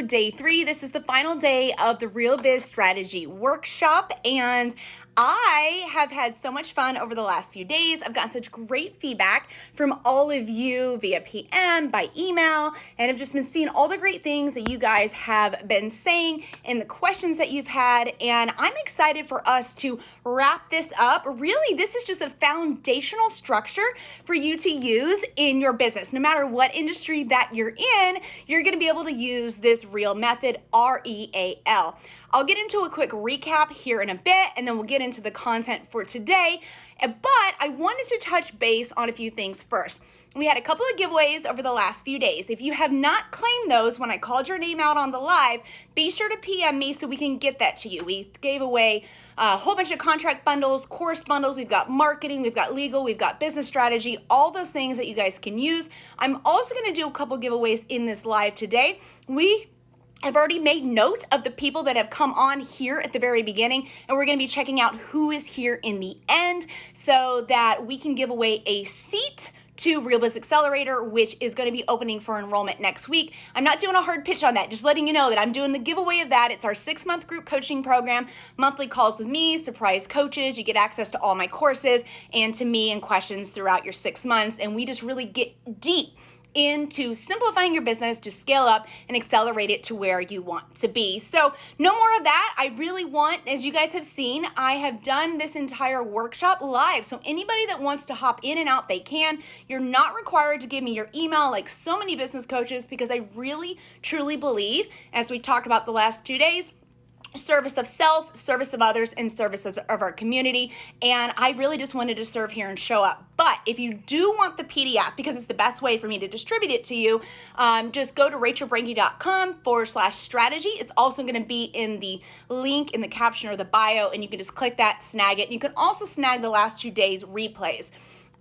day 3. This is the final day of the Real Biz Strategy workshop, and I have had so much fun over the last few days. I've gotten such great feedback from all of you via PM, by email, and I've just been seeing all the great things that you guys have been saying and the questions that you've had, and I'm excited for us to wrap this up. Really, this is just a foundational structure for you to use in your business. No matter what industry that you're in, you're going to be able to use this REAL method, REAL. I'll get into a quick recap here in a bit, and then we'll get into the content for today. But I wanted to touch base on a few things first. We had a couple of giveaways over the last few days. If you have not claimed those when I called your name out on the live, be sure to PM me so we can get that to you. We gave away a whole bunch of contract bundles, course bundles. We've got marketing, we've got legal, we've got business strategy, all those things that you guys can use. I'm also going to do a couple giveaways in this live today. I've already made note of the people that have come on here at the very beginning, and we're going to be checking out who is here in the end so that we can give away a seat to Real Biz Accelerator, which is going to be opening for enrollment next week. I'm not doing a hard pitch on that, just letting you know that I'm doing the giveaway of that. It's our 6-month group coaching program, monthly calls with me, surprise coaches. You get access to all my courses and to me and questions throughout your 6 months, and we just really get deep into simplifying your business to scale up and accelerate it to where you want to be. So no more of that. I really want, as you guys have seen, I have done this entire workshop live. So anybody that wants to hop in and out, they can. You're not required to give me your email like so many business coaches, because I really, truly believe, as we talked about the last 2 days, service of self, service of others, and service of our community. And I really just wanted to serve here and show up. But if you do want the PDF, because it's the best way for me to distribute it to you, just go to rachelbranke.com/strategy. It's also going to be in the link in the caption or the bio, and you can just click that, snag it. You can also snag the last 2 days replays.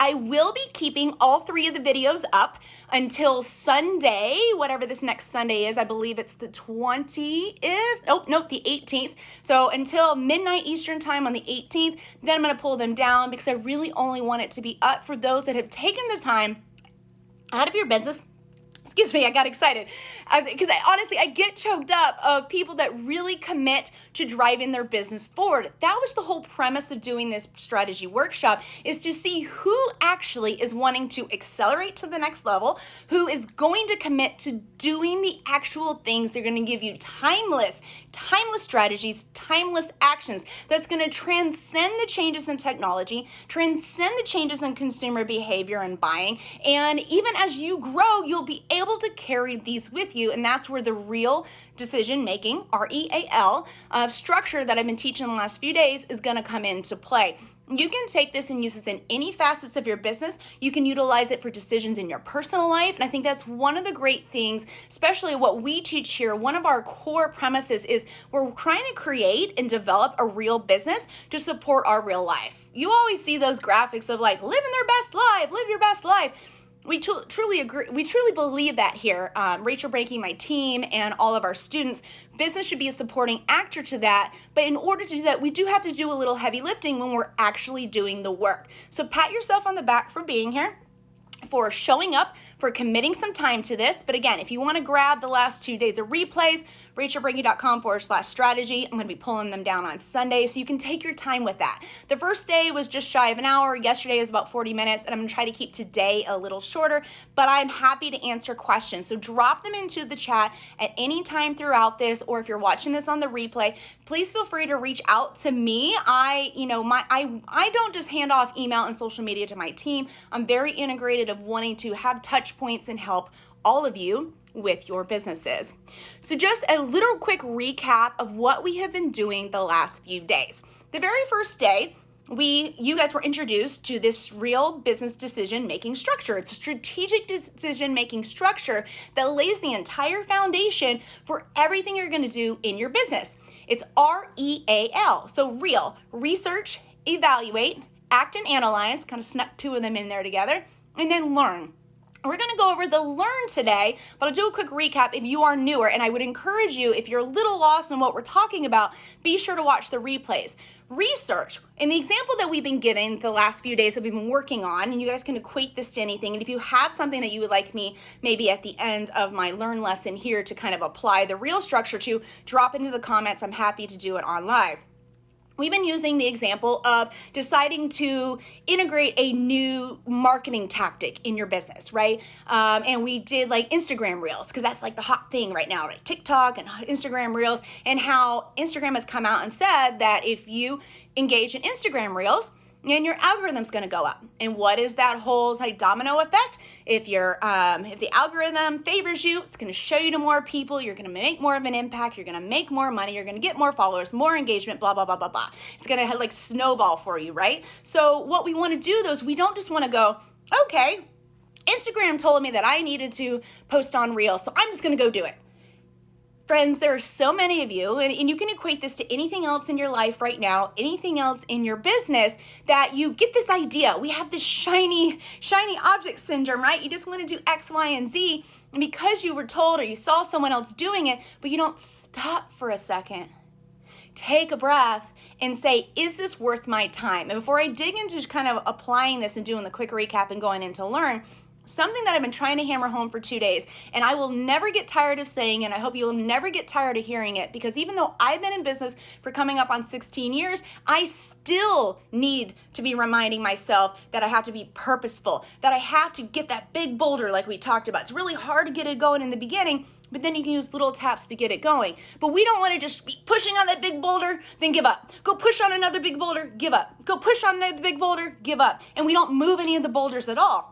I will be keeping all 3 of the videos up until Sunday, whatever this next Sunday is. I believe it's the 20th. Oh, no, the 18th. So until midnight Eastern time on the 18th, then I'm going to pull them down, because I really only want it to be up for those that have taken the time out of your business. Excuse me, I got excited because I get choked up of people that really commit to driving their business forward. That was the whole premise of doing this strategy workshop, is to see who actually is wanting to accelerate to the next level, who is going to commit to doing the actual things. They're going to give you timeless strategies, timeless actions that's going to transcend the changes in technology, transcend the changes in consumer behavior and buying. And even as you grow, you'll be able to carry these with you. And that's where the real decision making, REAL, structure that I've been teaching the last few days is going to come into play. You can take this and use this in any facets of your business. You can utilize it for decisions in your personal life. And I think that's one of the great things, especially what we teach here. One of our core premises is we're trying to create and develop a real business to support our real life. You always see those graphics of like, living their best life, live your best life. We truly agree. We truly believe that here. Rachel Branke, my team, and all of our students, business should be a supporting actor to that. But in order to do that, we do have to do a little heavy lifting when we're actually doing the work. So pat yourself on the back for being here, for showing up, for committing some time to this. But again, if you want to grab the last 2 days of replays, rachelbranke.com/strategy. I'm going to be pulling them down on Sunday, so you can take your time with that. The first day was just shy of an hour. Yesterday was about 40 minutes, and I'm going to try to keep today a little shorter, but I'm happy to answer questions. So drop them into the chat at any time throughout this, or if you're watching this on the replay, please feel free to reach out to me. I don't just hand off email and social media to my team. I'm very integrated of wanting to have touch points and help all of you with your businesses. So just a little quick recap of what we have been doing the last few days. The very first day, you guys were introduced to this real business decision-making structure. It's a strategic decision-making structure that lays the entire foundation for everything you're going to do in your business. It's REAL, so real, research, evaluate, act and analyze, kind of snuck 2 of them in there together, and then learn. We're going to go over the learn today, but I'll do a quick recap if you are newer, and I would encourage you, if you're a little lost in what we're talking about, be sure to watch the replays. Research, in the example that we've been given the last few days that we've been working on, and you guys can equate this to anything, and if you have something that you would like me maybe at the end of my learn lesson here to kind of apply the real structure to, drop into the comments. I'm happy to do it on live. We've been using the example of deciding to integrate a new marketing tactic in your business, right? And we did like Instagram Reels, because that's like the hot thing right now, right? TikTok and Instagram Reels, and how Instagram has come out and said that if you engage in Instagram Reels, and your algorithm's going to go up. And what is that whole like domino effect? If the algorithm favors you, it's going to show you to more people. You're going to make more of an impact. You're going to make more money. You're going to get more followers, more engagement, blah, blah, blah, blah, blah. It's going to like snowball for you, right? So what we want to do though is we don't just want to go, okay, Instagram told me that I needed to post on Reels, so I'm just going to go do it. Friends, there are so many of you, and you can equate this to anything else in your life right now, anything else in your business, that you get this idea. We have this shiny object syndrome, right? You just want to do X, Y, and Z, and because you were told or you saw someone else doing it, but you don't stop for a second, take a breath, and say, is this worth my time? And before I dig into kind of applying this and doing the quick recap and going into learn, something that I've been trying to hammer home for 2 days, and I will never get tired of saying it, and I hope you'll never get tired of hearing it, because even though I've been in business for coming up on 16 years, I still need to be reminding myself that I have to be purposeful, that I have to get that big boulder like we talked about. It's really hard to get it going in the beginning, but then you can use little taps to get it going. But we don't want to just be pushing on that big boulder, then give up. Go push on another big boulder, give up. Go push on another big boulder, give up. And we don't move any of the boulders at all.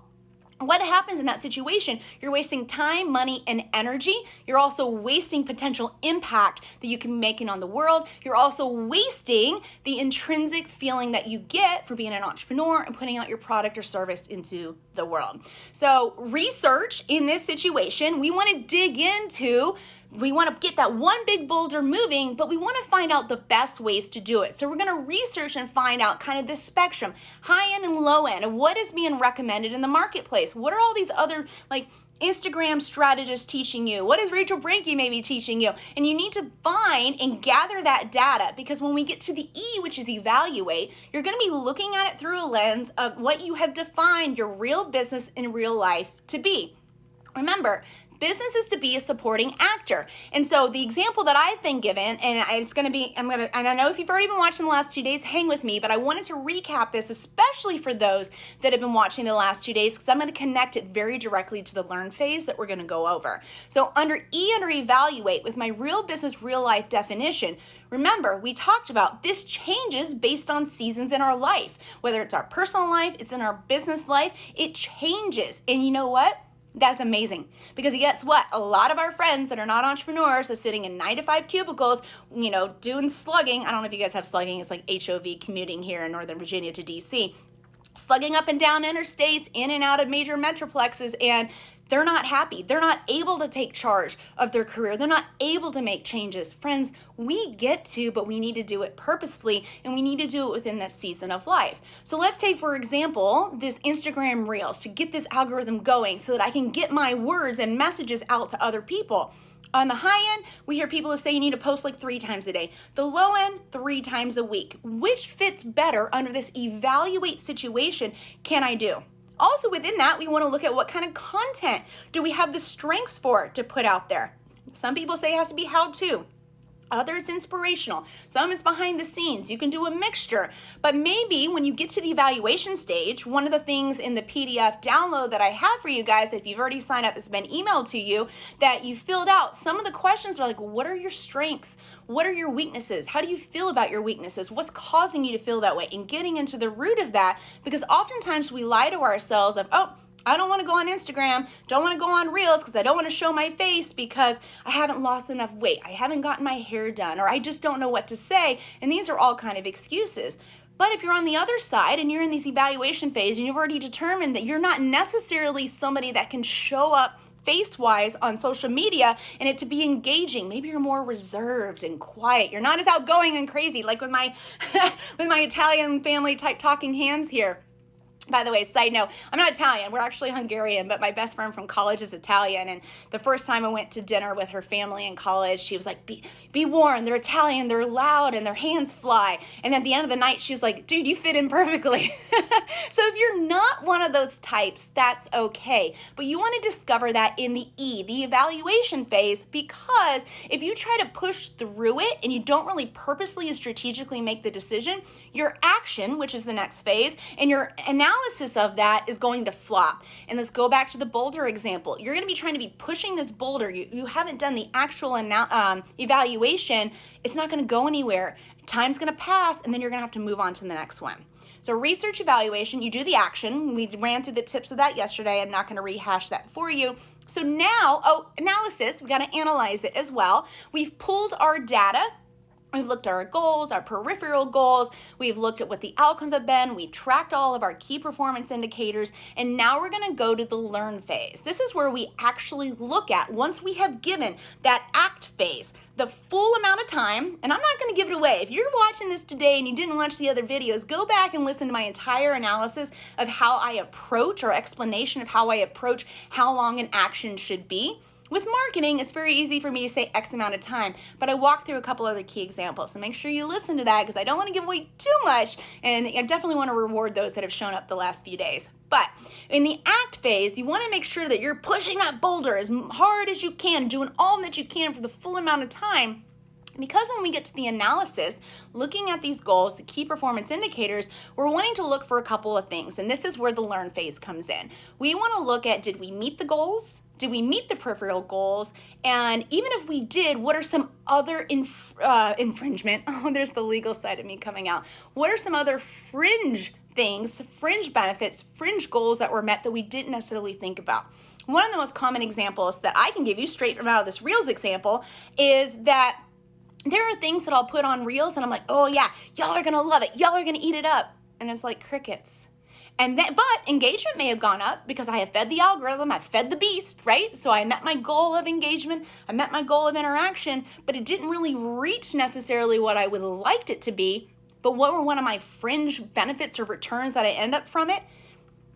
What happens in that situation? You're wasting time, money, and energy. You're also wasting potential impact that you can make on the world. You're also wasting the intrinsic feeling that you get for being an entrepreneur and putting out your product or service into the world. So research in this situation, we want to dig into, we want to get that one big boulder moving, but we want to find out the best ways to do it. So we're going to research and find out kind of the spectrum, high end and low end, and what is being recommended in the marketplace. What are all these other like Instagram strategists teaching you? What is Rachel Branke maybe teaching you? And you need to find and gather that data, because when we get to the E, which is evaluate, you're going to be looking at it through a lens of what you have defined your real business in real life to be. Remember, business is to be a supporting actor. And so the example that I've been given, and I know if you've already been watching the last 2 days, hang with me, but I wanted to recap this, especially for those that have been watching the last 2 days, because I'm going to connect it very directly to the learn phase that we're going to go over. So under E, under evaluate, with my real business, real life definition, remember, we talked about this changes based on seasons in our life. Whether it's our personal life, it's in our business life, it changes. And you know what? That's amazing, because guess what? A lot of our friends that are not entrepreneurs are sitting in 9-to-5 cubicles, doing slugging. I don't know if you guys have slugging. It's like HOV, commuting here in Northern Virginia to DC, slugging up and down interstates, in and out of major metroplexes, and they're not happy. They're not able to take charge of their career. They're not able to make changes. Friends, we get to, but we need to do it purposefully, and we need to do it within that season of life. So let's take, for example, this Instagram Reels to get this algorithm going so that I can get my words and messages out to other people. On the high end, we hear people say you need to post like 3 times a day. The low end, 3 times a week. Which fits better under this evaluate situation can I do? Also within that, we want to look at what kind of content do we have the strengths for to put out there. Some people say it has to be how-to. Others inspirational. Some is behind the scenes. You can do a mixture. But maybe when you get to the evaluation stage, one of the things in the PDF download that I have for you guys, if you've already signed up, it's been emailed to you, that you filled out. Some of the questions are like, what are your strengths? What are your weaknesses? How do you feel about your weaknesses? What's causing you to feel that way? And getting into the root of that, because oftentimes we lie to ourselves of, I don't want to go on Instagram, don't want to go on Reels because I don't want to show my face because I haven't lost enough weight, I haven't gotten my hair done, or I just don't know what to say. And these are all kind of excuses. But if you're on the other side and you're in this evaluation phase and you've already determined that you're not necessarily somebody that can show up face-wise on social media and it to be engaging, maybe you're more reserved and quiet, you're not as outgoing and crazy like with my with my Italian family type talking hands here. By the way, side note, I'm not Italian. We're actually Hungarian, but my best friend from college is Italian. And the first time I went to dinner with her family in college, she was like, be warned, they're Italian, they're loud, and their hands fly. And at the end of the night, she was like, dude, you fit in perfectly. So if you're not one of those types, that's okay. But you want to discover that in the evaluation phase, because if you try to push through it and you don't really purposely and strategically make the decision, your action, which is the next phase, and your analysis of that is going to flop. And let's go back to the boulder example. You're going to be trying to be pushing this boulder. You haven't done the actual evaluation. It's not going to go anywhere. Time's going to pass, and then you're going to have to move on to the next one. So research evaluation, you do the action. We ran through the tips of that yesterday. I'm not going to rehash that for you. So now, analysis, we got to analyze it as well. We've pulled our data. We've looked at our goals, our peripheral goals. We've looked at what the outcomes have been. We've tracked all of our key performance indicators. And now we're going to go to the learn phase. This is where we actually look at, once we have given that act phase, the full amount of time. And I'm not going to give it away. If you're watching this today and you didn't watch the other videos, go back and listen to my entire analysis of how I approach, or explanation of how I approach how long an action should be. With marketing, it's very easy for me to say X amount of time, but I walk through a couple other key examples. So make sure you listen to that, because I don't want to give away too much, and I definitely want to reward those that have shown up the last few days. But in the act phase, you want to make sure that you're pushing that boulder as hard as you can, doing all that you can for the full amount of time. Because when we get to the analysis, looking at these goals, the key performance indicators, we're wanting to look for a couple of things. And this is where the learn phase comes in. We want to look at, did we meet the goals? Did we meet the peripheral goals? And even if we did, what are some other infringement? Oh, there's the legal side of me coming out. What are some other fringe things, fringe benefits, fringe goals that were met that we didn't necessarily think about? One of the most common examples that I can give you straight from out of this Reels example is that there are things that I'll put on Reels and I'm like, oh yeah, y'all are gonna love it. Y'all are gonna eat it up. And it's like crickets. But engagement may have gone up because I have fed the algorithm, I've fed the beast, right? So I met my goal of engagement, I met my goal of interaction, but it didn't really reach necessarily what I would have liked it to be. But what were one of my fringe benefits or returns that I end up from it?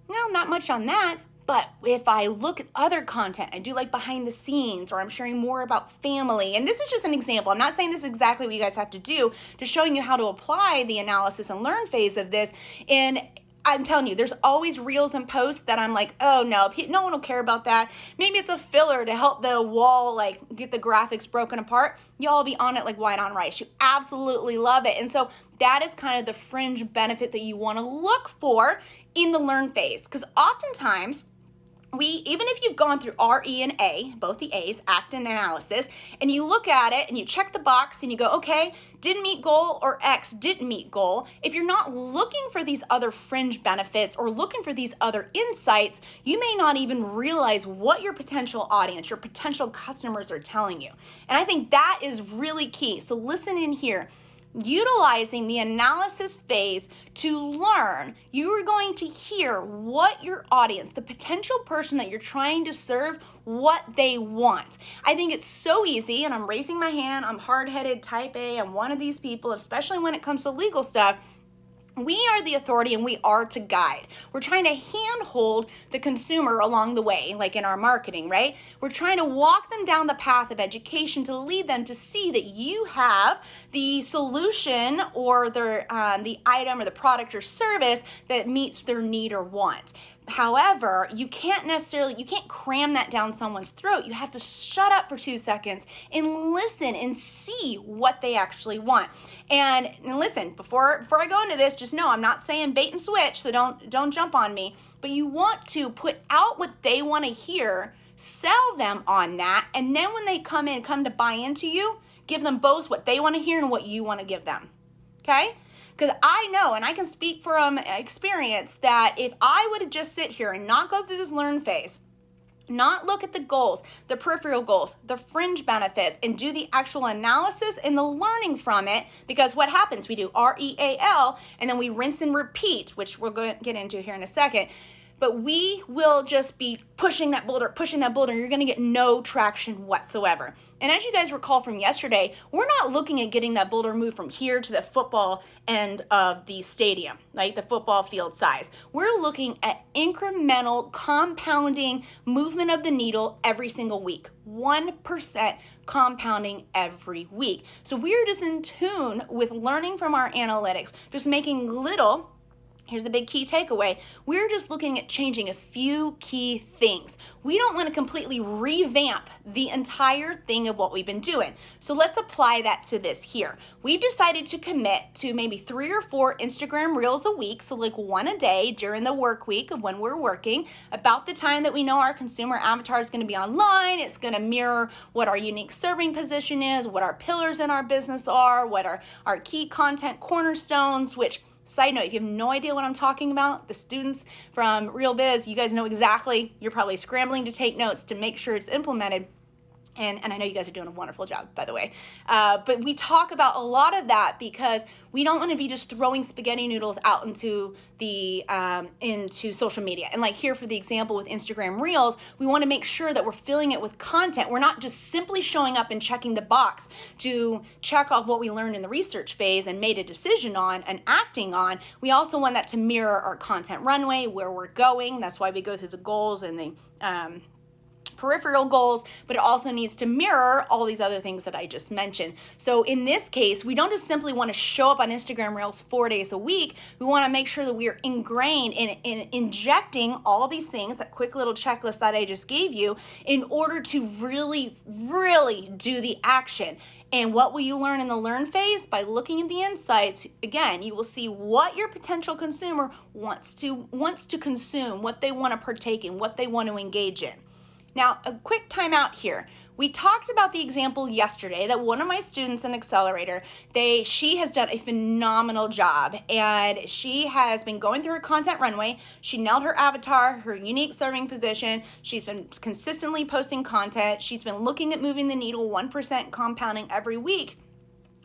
No, not much on that. But if I look at other content, I do like behind the scenes, or I'm sharing more about family. And this is just an example. I'm not saying this is exactly what you guys have to do, just showing you how to apply the analysis and learn phase of this. And I'm telling you, there's always Reels and posts that I'm like, oh no, no one will care about that. Maybe it's a filler to help the wall, like get the graphics broken apart. Y'all be on it like white on rice. You absolutely love it. And so that is kind of the fringe benefit that you want to look for in the learn phase. Because oftentimes, even if you've gone through R, E, and A, both the A's, act and analysis, and you look at it and you check the box and you go, okay, didn't meet goal, or X didn't meet goal. If you're not looking for these other fringe benefits or looking for these other insights, you may not even realize what your potential audience, your potential customers are telling you. And I think that is really key. So listen in here. Utilizing the analysis phase to learn, you are going to hear what your audience, the potential person that you're trying to serve, what they want. I think it's so easy, and I'm raising my hand, I'm hard-headed, type A, I'm one of these people, especially when it comes to legal stuff. We are the authority and we are to guide. We're trying to handhold the consumer along the way, like in our marketing, right? We're trying to walk them down the path of education to lead them to see that you have the solution or the item or the product or service that meets their need or want. However, you can't cram that down someone's throat. You have to shut up for 2 seconds and listen and see what they actually want. And listen, before I go into this, just know I'm not saying bait and switch, so don't jump on me. But you want to put out what they want to hear, sell them on that, and then when they come to buy into you, give them both what they want to hear and what you want to give them. Okay? Because I know, and I can speak from experience, that if I would have just sit here and not go through this learn phase, not look at the goals, the peripheral goals, the fringe benefits, and do the actual analysis and the learning from it, because what happens? We do REAL, and then we rinse and repeat, which we're going to get into here in a second. but we will just be pushing that boulder, and you're gonna get no traction whatsoever. And as you guys recall from yesterday, we're not looking at getting that boulder moved from here to the football end of the stadium, like the football field size. We're looking at incremental compounding movement of the needle every single week, 1% compounding every week. So we're just in tune with learning from our analytics, just making little. Here's the big key takeaway. We're just looking at changing a few key things. We don't want to completely revamp the entire thing of what we've been doing. So let's apply that to this here. We've decided to commit to maybe 3 or 4 Instagram Reels a week, so like one a day during the work week of when we're working, about the time that we know our consumer avatar is going to be online. It's going to mirror what our unique serving position is, what our pillars in our business are, what are our key content cornerstones, which, side note, if you have no idea what I'm talking about, the students from Real Biz, you guys know exactly. You're probably scrambling to take notes to make sure it's implemented. And I know you guys are doing a wonderful job, by the way. But we talk about a lot of that because we don't want to be just throwing spaghetti noodles out into the into social media. And like here for the example with Instagram Reels, we want to make sure that we're filling it with content. We're not just simply showing up and checking the box to check off what we learned in the research phase and made a decision on and acting on. We also want that to mirror our content runway, where we're going. That's why we go through the goals and the peripheral goals, but it also needs to mirror all these other things that I just mentioned. So in this case, we don't just simply want to show up on Instagram Reels 4 days a week. We want to make sure that we are ingrained in injecting all these things, that quick little checklist that I just gave you, in order to really, really do the action. And what will you learn in the learn phase? By looking at the insights, again, you will see what your potential consumer wants to consume, what they want to partake in, what they want to engage in. Now, a quick timeout here. We talked about the example yesterday that one of my students in Accelerator, she has done a phenomenal job, and she has been going through her content runway. She nailed her avatar, her unique serving position. She's been consistently posting content. She's been looking at moving the needle 1% compounding every week.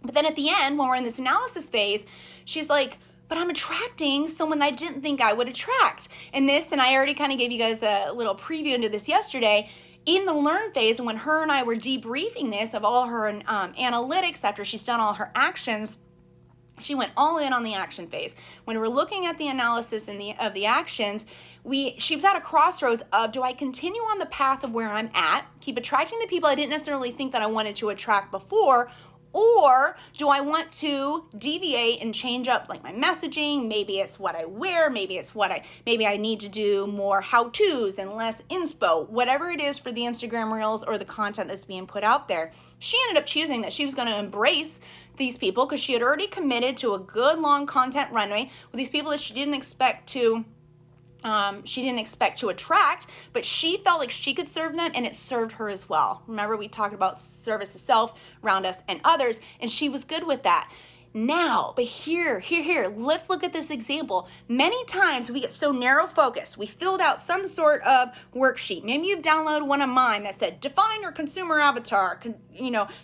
But then at the end, when we're in this analysis phase, she's like, but I'm attracting someone I didn't think I would attract. And I already kind of gave you guys a little preview into this yesterday, in the learn phase, and when her and I were debriefing this of all her analytics after she's done all her actions, she went all in on the action phase. When we're looking at the analysis of the actions, she was at a crossroads of, do I continue on the path of where I'm at, keep attracting the people I didn't necessarily think that I wanted to attract before, or do I want to deviate and change up like my messaging? Maybe it's what I wear, maybe I need to do more how-tos and less inspo, whatever it is for the Instagram Reels or the content that's being put out there. She ended up choosing that she was going to embrace these people because she had already committed to a good long content runway with these people that she didn't expect to attract, but she felt like she could serve them, and it served her as well. Remember, we talked about service to self, round us, and others, and she was good with that. Now, but here, let's look at this example. Many times we get so narrow focused. We filled out some sort of worksheet. Maybe you've downloaded one of mine that said, define your consumer avatar,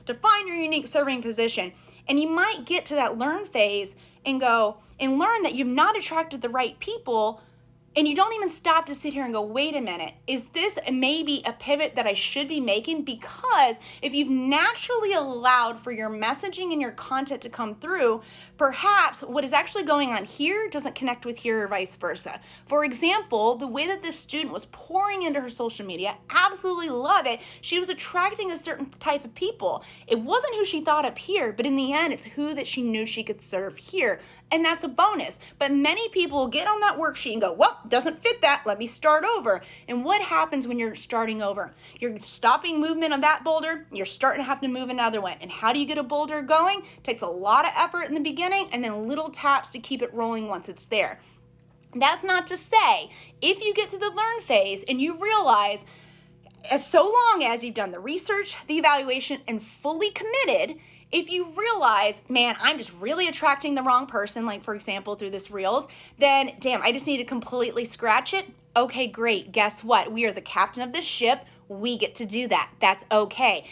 define your unique serving position. And you might get to that learn phase and go and learn that you've not attracted the right people. And you don't even stop to sit here and go, wait a minute, is this maybe a pivot that I should be making? Because if you've naturally allowed for your messaging and your content to come through, perhaps what is actually going on here doesn't connect with here or vice versa. For example, the way that this student was pouring into her social media, absolutely love it. She was attracting a certain type of people. It wasn't who she thought up here, but in the end, it's who that she knew she could serve here. And that's a bonus. But many people get on that worksheet and go, well, doesn't fit that. Let me start over. And what happens when you're starting over? You're stopping movement of that boulder. You're starting to have to move another one. And how do you get a boulder going? It takes a lot of effort in the beginning and then little taps to keep it rolling once it's there. That's not to say, if you get to the learn phase and you realize, as so long as you've done the research, the evaluation, and fully committed, if you realize, man, I'm just really attracting the wrong person, like for example, through this Reels, then damn, I just need to completely scratch it. Okay, great. Guess what? We are the captain of this ship. We get to do that. That's okay.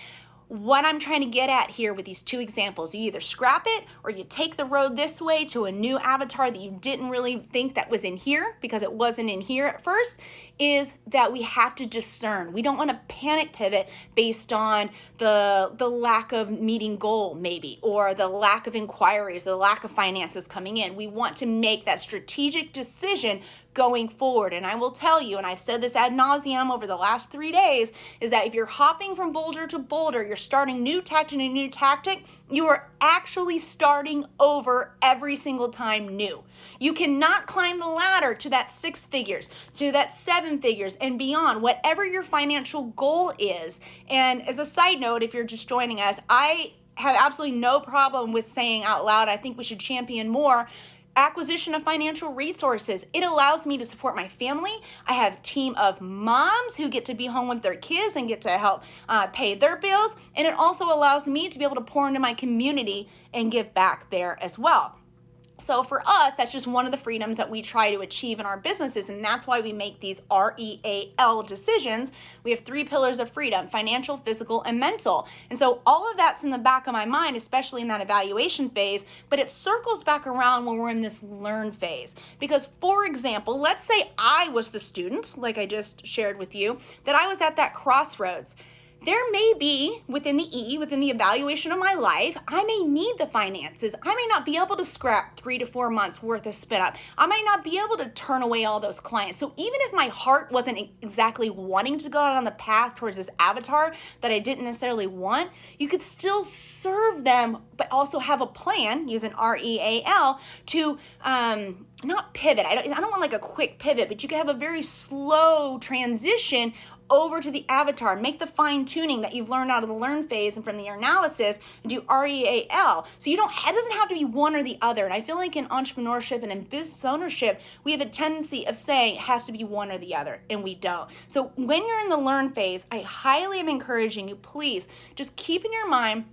what I'm trying to get at here with these two examples, you either scrap it or you take the road this way to a new avatar that you didn't really think that was in here because it wasn't in here at first, is that we have to discern. We don't want to panic pivot based on the lack of meeting goal maybe, or the lack of inquiries, the lack of finances coming in. We want to make that strategic decision going forward. And I will tell you, and I've said this ad nauseum over the last 3 days, is that if you're hopping from boulder to boulder, you're starting new tactic, you are actually starting over every single time new. You cannot climb the ladder to that 6 figures, to that 7 figures and beyond, whatever your financial goal is. And as a side note, if you're just joining us, I have absolutely no problem with saying out loud, I think we should champion more acquisition of financial resources. It allows me to support my family. I have a team of moms who get to be home with their kids and get to help pay their bills. And it also allows me to be able to pour into my community and give back there as well. So for us, that's just one of the freedoms that we try to achieve in our businesses, and that's why we make these REAL decisions. We have 3 pillars of freedom: financial, physical, and mental. And so all of that's in the back of my mind, especially in that evaluation phase, but it circles back around when we're in this learn phase. Because, for example, let's say I was the student, like I just shared with you, that I was at that crossroads. There may be, within the evaluation of my life, I may need the finances. I may not be able to scrap 3 to 4 months worth of spin up. I might not be able to turn away all those clients. So even if my heart wasn't exactly wanting to go on the path towards this avatar that I didn't necessarily want, you could still serve them, but also have a plan, using REAL, to not pivot. I don't want like a quick pivot, but you could have a very slow transition over to the avatar. Make the fine tuning that you've learned out of the learn phase and from the analysis, and do REAL. So it doesn't have to be one or the other. And I feel like in entrepreneurship and in business ownership, we have a tendency of saying it has to be one or the other, and we don't. So when you're in the learn phase, I highly am encouraging you, please just keep in your mind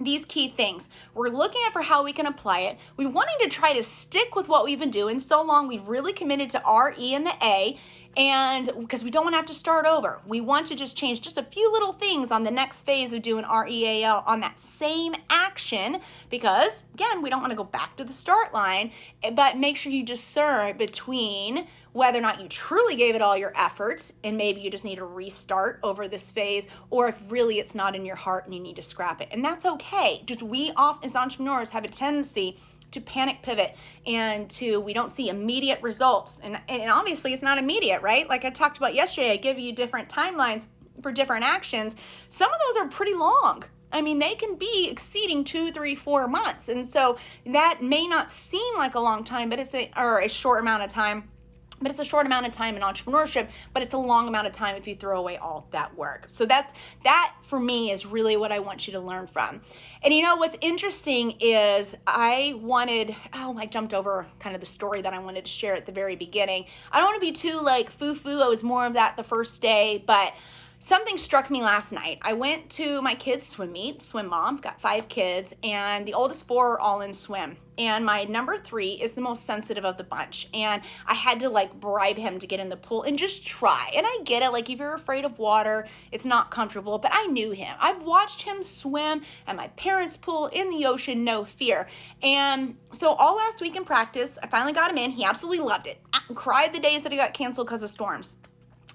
these key things. We're looking at for how we can apply it. We're wanting to try to stick with what we've been doing so long. We've really committed to R, E, and the A, and because we don't want to have to start over. We want to just change just a few little things on the next phase of doing REAL on that same action, because again, we don't want to go back to the start line, but make sure you discern between whether or not you truly gave it all your efforts and maybe you just need to restart over this phase, or if really it's not in your heart and you need to scrap it. And that's okay. Just we often as entrepreneurs have a tendency to panic pivot and we don't see immediate results. And obviously it's not immediate, right? Like I talked about yesterday, I give you different timelines for different actions. Some of those are pretty long. I mean, they can be exceeding 2, 3, 4 months. And so that may not seem like a long time, but it's a short amount of time. But it's a short amount of time in entrepreneurship, but it's a long amount of time if you throw away all that work. So that for me is really what I want you to learn from. And you know what's interesting is I jumped over kind of the story that I wanted to share at the very beginning. I don't want to be too like foo-foo. I was more of that the first day, but something struck me last night. I went to my kids' swim meet, swim mom, got 5 kids, and the oldest 4 are all in swim. And my number 3 is the most sensitive of the bunch. And I had to like bribe him to get in the pool and just try. And I get it, like if you're afraid of water, it's not comfortable, but I knew him. I've watched him swim at my parents' pool in the ocean, no fear. And so all last week in practice, I finally got him in. He absolutely loved it. I cried the days that it got canceled because of storms.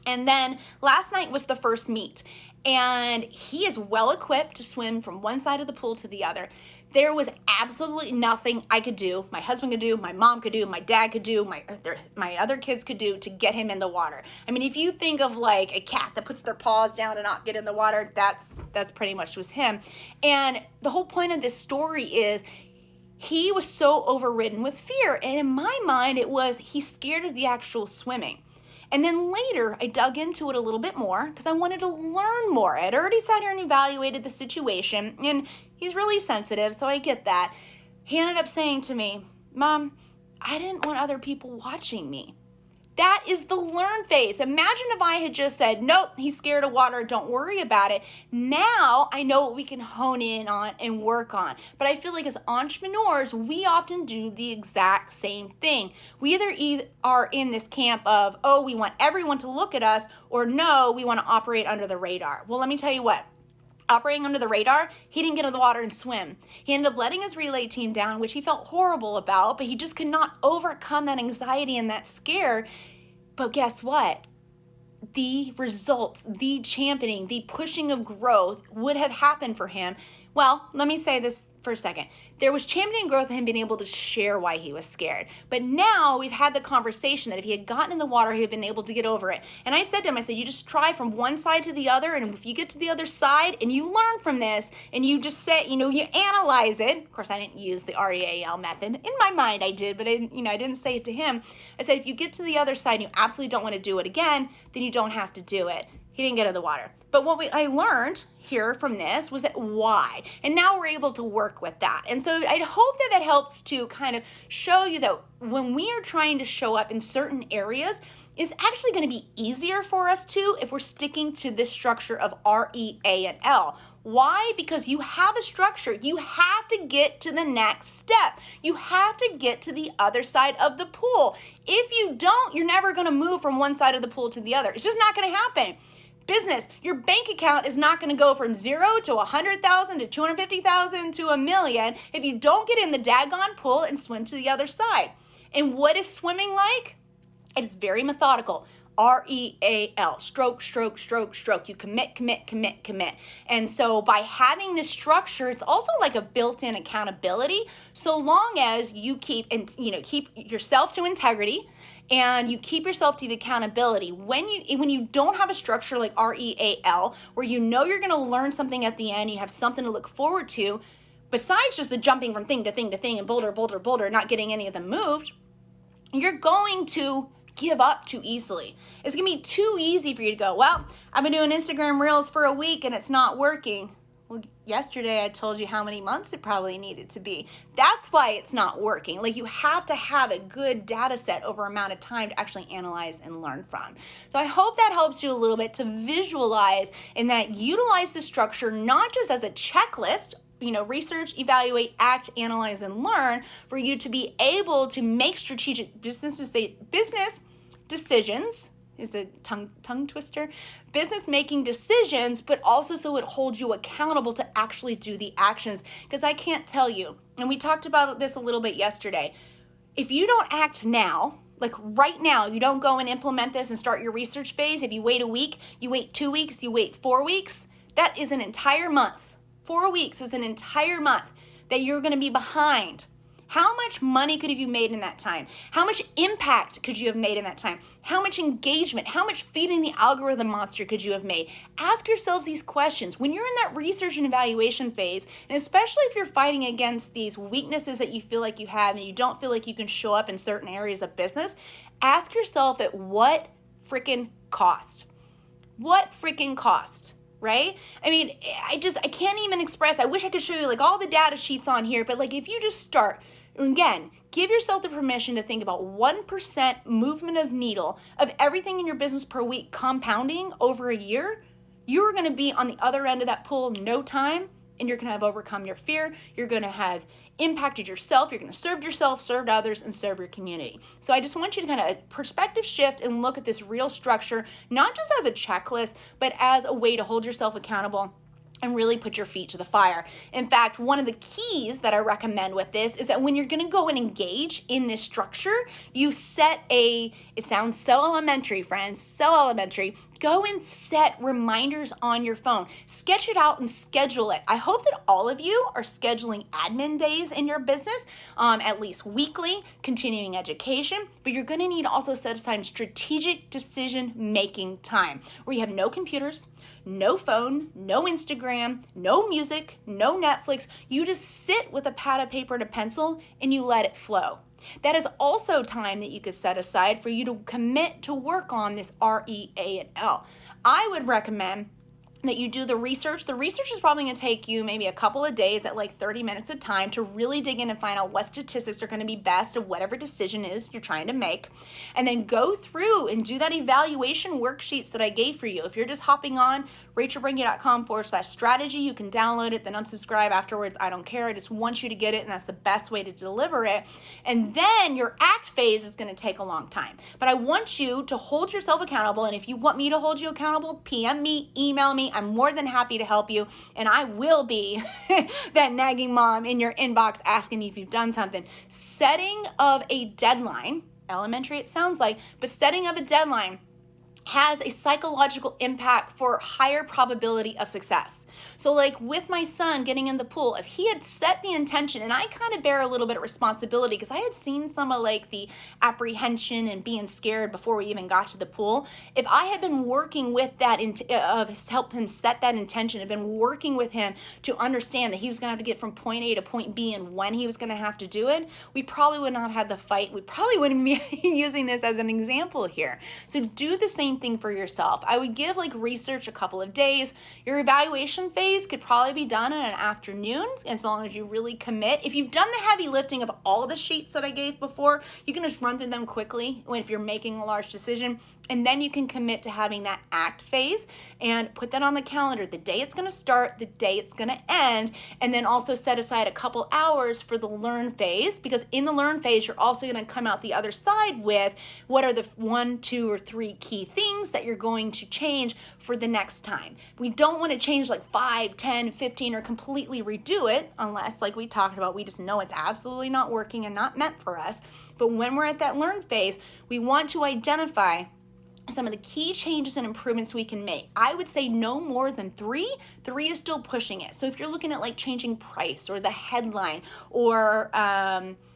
And then last night was the first meet, and he is well equipped to swim from one side of the pool to the other. There was absolutely nothing I could do, my husband could do, my mom could do, my dad could do, my other kids could do to get him in the water. I mean, if you think of like a cat that puts their paws down and not get in the water, that's pretty much was him. And the whole point of this story is he was so overridden with fear. And in my mind, it was he's scared of the actual swimming. And then later, I dug into it a little bit more because I wanted to learn more. I had already sat here and evaluated the situation, and he's really sensitive, so I get that. He ended up saying to me, "Mom, I didn't want other people watching me." That is the learn phase. Imagine if I had just said, nope, he's scared of water, don't worry about it. Now I know what we can hone in on and work on. But I feel like as entrepreneurs, we often do the exact same thing. We either are in this camp of, oh, we want everyone to look at us, or no, we want to operate under the radar. Well, let me tell you what. operating under the radar, he didn't get in the water and swim. He ended up letting his relay team down, which he felt horrible about, but he just could not overcome that anxiety and that scare. But guess what? The results, the championing, the pushing of growth would have happened for him. Well, let me say this for a second. There was championing growth of him being able to share why he was scared. But now we've had the conversation that if he had gotten in the water, he had been able to get over it. And I said to him, I said, you just try from one side to the other. And if you get to the other side and you learn from this and you just say, you analyze it. Of course, I didn't use the REAL method. In my mind, I did, but I didn't say it to him. I said, if you get to the other side and you absolutely don't want to do it again, then you don't have to do it. He didn't get in the water. But what I learned here from this was that why. And now we're able to work with that. And so I hope that helps to kind of show you that when we are trying to show up in certain areas, it's actually going to be easier for us to if we're sticking to this structure of REAL. Why? Because you have a structure. You have to get to the next step. You have to get to the other side of the pool. If you don't, you're never going to move from one side of the pool to the other. It's just not going to happen. Business, your bank account is not going to go from 0 to 100,000 to 250,000 to $1 million if you don't get in the daggone pool and swim to the other side. And what is swimming like? It is very methodical. REAL, stroke, stroke, stroke, stroke. You commit, commit, commit, commit. And so by having this structure, it's also like a built-in accountability, so long as you keep yourself to integrity and you keep yourself to the accountability. When you don't have a structure like REAL, where you know you're going to learn something at the end, you have something to look forward to, besides just the jumping from thing to thing to thing and boulder, boulder, boulder, not getting any of them moved, you're going to give up too easily. It's going to be too easy for you to go, well, I've been doing Instagram Reels for a week and it's not working. Well, yesterday I told you how many months it probably needed to be. That's why it's not working. Like, you have to have a good data set over amount of time to actually analyze and learn from. So I hope that helps you a little bit to visualize and that utilize the structure not just as a checklist, research, evaluate, act, analyze, and learn, for you to be able to make strategic business decisions. Is a tongue twister, business making decisions, but also so it holds you accountable to actually do the actions. Because I can't tell you, and we talked about this a little bit yesterday, if you don't act now, like right now, you don't go and implement this and start your research phase, if you wait a week, you wait 2 weeks, you wait 4 weeks, that is an entire month. 4 weeks is an entire month that you're going to be behind. How much money could have you made in that time? How much impact could you have made in that time? How much engagement? How much feeding the algorithm monster could you have made? Ask yourselves these questions. When you're in that research and evaluation phase, and especially if you're fighting against these weaknesses that you feel like you have and you don't feel like you can show up in certain areas of business, ask yourself at what freaking cost? What freaking cost? Right? I mean, I can't even express. I wish I could show you like all the data sheets on here, but like if you just start, again, give yourself the permission to think about 1% movement of needle of everything in your business per week compounding over a year, you're going to be on the other end of that pool in no time, and you're going to have overcome your fear. You're going to have impacted yourself. You're going to serve yourself, served others, and serve your community. So I just want you to kind of perspective shift and look at this real structure, not just as a checklist, but as a way to hold yourself accountable and really put your feet to the fire. In fact, one of the keys that I recommend with this is that when you're going to go and engage in this structure, you set it sounds so elementary, friends, so elementary. Go and set reminders on your phone. Sketch it out and schedule it. I hope that all of you are scheduling admin days in your business, at least weekly, continuing education, but you're going to need to also set aside strategic decision-making time where you have no computers, no phone, no Instagram, no music, no Netflix. You just sit with a pad of paper and a pencil and you let it flow. That is also time that you could set aside for you to commit to work on this REAL. I would recommend that you do the research. The research is probably going to take you maybe a couple of days at like 30 minutes of time to really dig in and find out what statistics are going to be best of whatever decision is you're trying to make. And then go through and do that evaluation worksheets that I gave for you. If you're just hopping on rachelbringy.com/strategy, you can download it, then unsubscribe afterwards. I don't care. I just want you to get it, and that's the best way to deliver it. And then your act phase is going to take a long time. But I want you to hold yourself accountable, and if you want me to hold you accountable, PM me, email me. me. I'm more than happy to help you, and I will be that nagging mom in your inbox asking you if you've done something. Setting of a deadline, elementary it sounds like, but setting of a deadline has a psychological impact for higher probability of success. So like with my son getting in the pool, if he had set the intention, and I kind of bear a little bit of responsibility because I had seen some of like the apprehension and being scared before we even got to the pool. If I had been working with that, help him set that intention, had been working with him to understand that he was gonna have to get from point A to point B and when he was gonna have to do it, we probably would not have had the fight. We probably wouldn't be using this as an example here. So do the same thing for yourself. I would give like research a couple of days. Your evaluation phase could probably be done in an afternoon as long as you really commit. If you've done the heavy lifting of all the sheets that I gave before, you can just run through them quickly if you're making a large decision. And then you can commit to having that act phase and put that on the calendar, the day it's going to start, the day it's going to end, and then also set aside a couple hours for the learn phase, because in the learn phase, you're also going to come out the other side with what are the 1, 2, or 3 key things that you're going to change for the next time. We don't want to change like 5, 10, 15, or completely redo it unless, like we talked about, we just know it's absolutely not working and not meant for us. But when we're at that learn phase, we want to identify some of the key changes and improvements we can make. I would say no more than 3. 3 is still pushing it. So if you're looking at like changing price or the headline or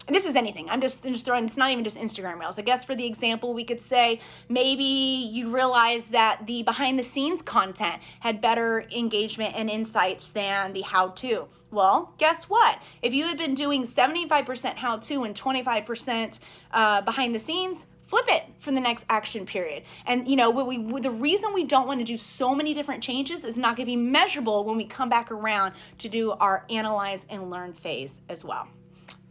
this is anything. I'm just throwing, it's not even just Instagram Reels. I guess for the example, we could say maybe you realize that the behind the scenes content had better engagement and insights than the how-to. Well, guess what? If you had been doing 75% how-to and 25% behind the scenes, flip it for the next action period. And you know, the reason we don't want to do so many different changes is not going to be measurable when we come back around to do our analyze and learn phase as well.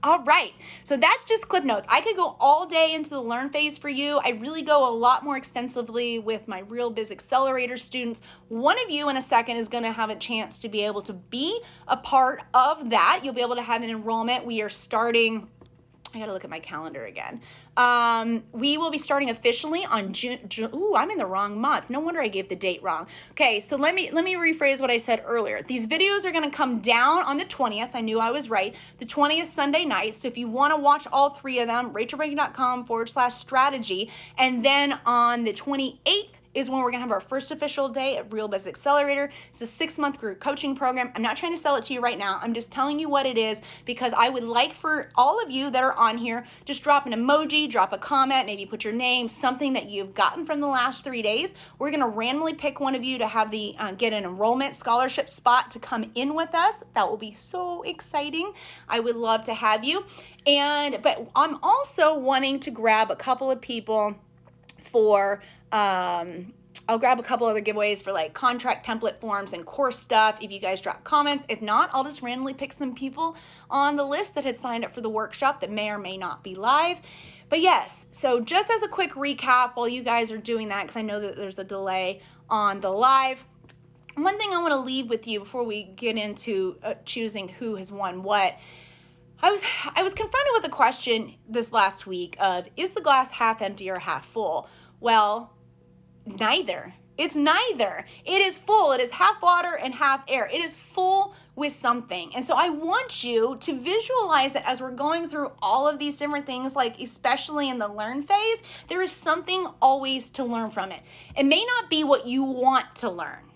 All right, so that's just clip notes. I could go all day into the learn phase for you. I really go a lot more extensively with my Real Biz Accelerator students. One of you in a second is gonna have a chance to be able to be a part of that. You'll be able to have an enrollment. We are starting, I gotta look at my calendar again. We will be starting officially on June. Ooh, I'm in the wrong month. No wonder I gave the date wrong. Okay, so let me rephrase what I said earlier. These videos are gonna come down on the 20th. I knew I was right. The 20th Sunday night. So if you wanna watch all 3 of them, rachelbranking.com/strategy. And then on the 28th, is when we're gonna have our first official day at Real Biz Accelerator. It's a 6-month group coaching program. I'm not trying to sell it to you right now. I'm just telling you what it is because I would like for all of you that are on here, just drop an emoji, drop a comment, maybe put your name, something that you've gotten from the last 3 days. We're gonna randomly pick one of you to have the get an enrollment scholarship spot to come in with us. That will be so exciting. I would love to have you. But I'm also wanting to grab a couple of people for I'll grab a couple other giveaways for like contract template forms and course stuff if you guys drop comments. If not, I'll just randomly pick some people on the list that had signed up for the workshop that may or may not be live. But yes, so just as a quick recap while you guys are doing that, because I know that there's a delay on the live, one thing I want to leave with you before we get into choosing who has won what. I was confronted with a question this last week of, is the glass half empty or half full? Well, neither. It's neither. It is full. It is half water and half air. It is full with something. And so I want you to visualize that as we're going through all of these different things, like especially in the learn phase, there is something always to learn from it. It may not be what you want to learn.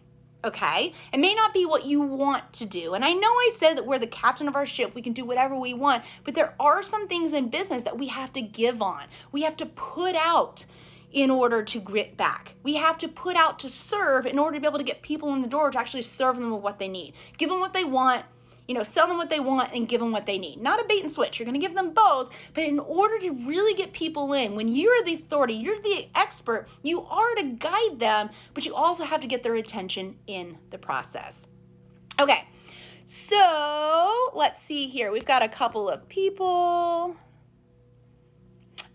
Okay? It may not be what you want to do. And I know I said that we're the captain of our ship. We can do whatever we want. But there are some things in business that we have to give on. We have to put out in order to get back. We have to put out to serve in order to be able to get people in the door to actually serve them with what they need. Give them what they want, sell them what they want and give them what they need. Not a bait and switch. You're going to give them both. But in order to really get people in, when you're the authority, you're the expert, you are to guide them, but you also have to get their attention in the process. Okay, so let's see here. We've got a couple of people.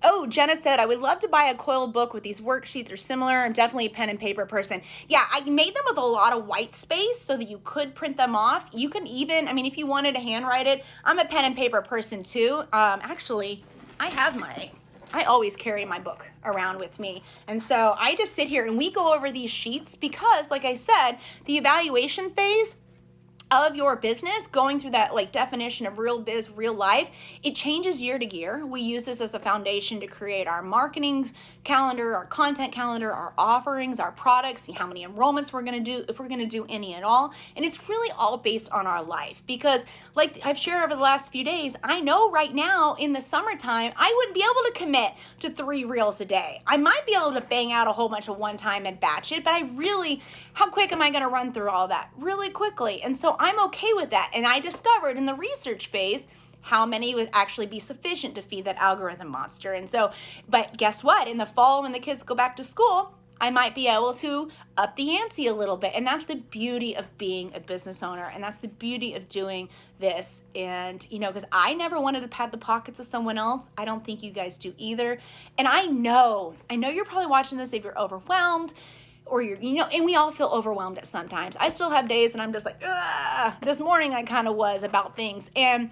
Oh, Jenna said, I would love to buy a coiled book with these worksheets or similar. I'm definitely a pen and paper person. Yeah, I made them with a lot of white space so that you could print them off. You can even, if you wanted to handwrite it, I'm a pen and paper person too. Actually, I have my I always carry my book around with me. And so I just sit here and we go over these sheets because, like I said, the evaluation phase of your business, going through that like definition of real biz, real life, it changes year to year. We use this as a foundation to create our marketing calendar, our content calendar, our offerings, our products, see how many enrollments we're going to do, if we're going to do any at all. And it's really all based on our life because like I've shared over the last few days, I know right now in the summertime, I wouldn't be able to commit to 3 reels a day. I might be able to bang out a whole bunch of one time and batch it, but how quick am I going to run through all that? Really quickly. And so I'm okay with that. And I discovered in the research phase how many would actually be sufficient to feed that algorithm monster. And so, but guess what? In the fall, when the kids go back to school, I might be able to up the ante a little bit. And that's the beauty of being a business owner. And that's the beauty of doing this. And, because I never wanted to pad the pockets of someone else. I don't think you guys do either. And I know you're probably watching this if you're overwhelmed, or and we all feel overwhelmed at sometimes. I still have days and I'm just like, ugh. This morning I kind of was about things. And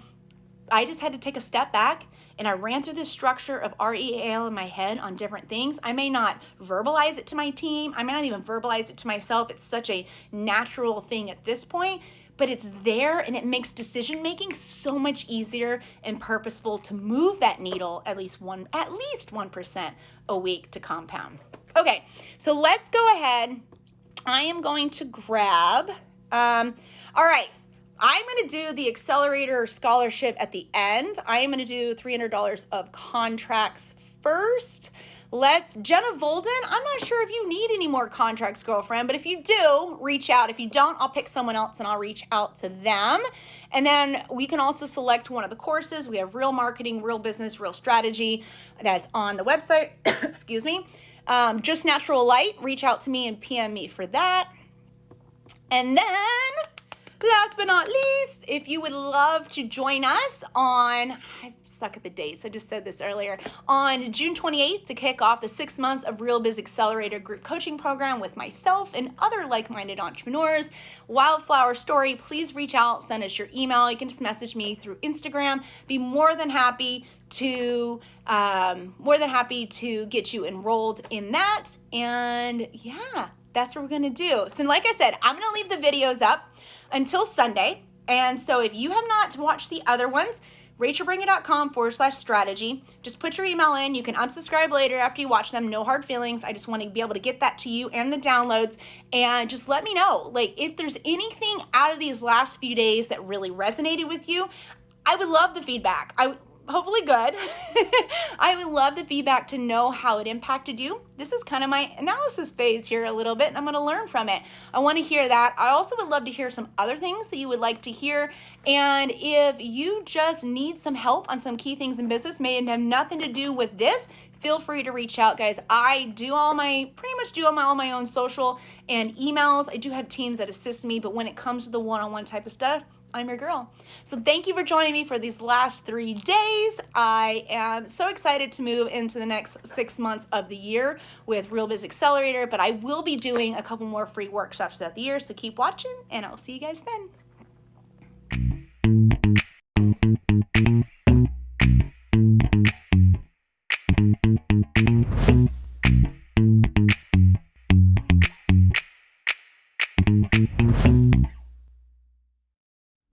I just had to take a step back and I ran through this structure of REAL in my head on different things. I may not verbalize it to my team. I may not even verbalize it to myself. It's such a natural thing at this point, but it's there and it makes decision-making so much easier and purposeful to move that needle at least 1% a week to compound. Okay, so let's go ahead. I am going to grab, all right, I'm going to do the accelerator scholarship at the end. I am going to do $300 of contracts first. Jenna Volden, I'm not sure if you need any more contracts, girlfriend, but if you do, reach out. If you don't, I'll pick someone else and I'll reach out to them. And then we can also select one of the courses. We have Real Marketing, Real Business, Real Strategy. That's on the website. Excuse me. Just Natural Light. Reach out to me and PM me for that. And then, last but not least, if you would love to join us I suck at the dates, I just said this earlier, on June 28th to kick off the 6 months of Real Biz Accelerator group coaching program with myself and other like-minded entrepreneurs, Wildflower Story, please reach out, send us your email. You can just message me through Instagram. Be more than happy to get you enrolled in that. And yeah, that's what we're going to do. So like I said, I'm going to leave the videos up until Sunday. And so if you have not watched the other ones, rachelbringer.com/strategy. Just put your email in. You can unsubscribe later after you watch them. No hard feelings. I just want to be able to get that to you and the downloads. And just let me know, like, if there's anything out of these last few days that really resonated with you. I would love the feedback. Hopefully good. I would love the feedback to know how it impacted you. This is kind of my analysis phase here a little bit, and I'm going to learn from it. I want to hear that. I also would love to hear some other things that you would like to hear. And if you just need some help on some key things in business, may have nothing to do with this, feel free to reach out, guys. I do pretty much do all my own social and emails. I do have teams that assist me, but when it comes to the one-on-one type of stuff, I'm your girl. So thank you for joining me for these last 3 days. I am so excited to move into the next 6 months of the year with Real Biz Accelerator, but I will be doing a couple more free workshops throughout the year, so keep watching, and I'll see you guys then.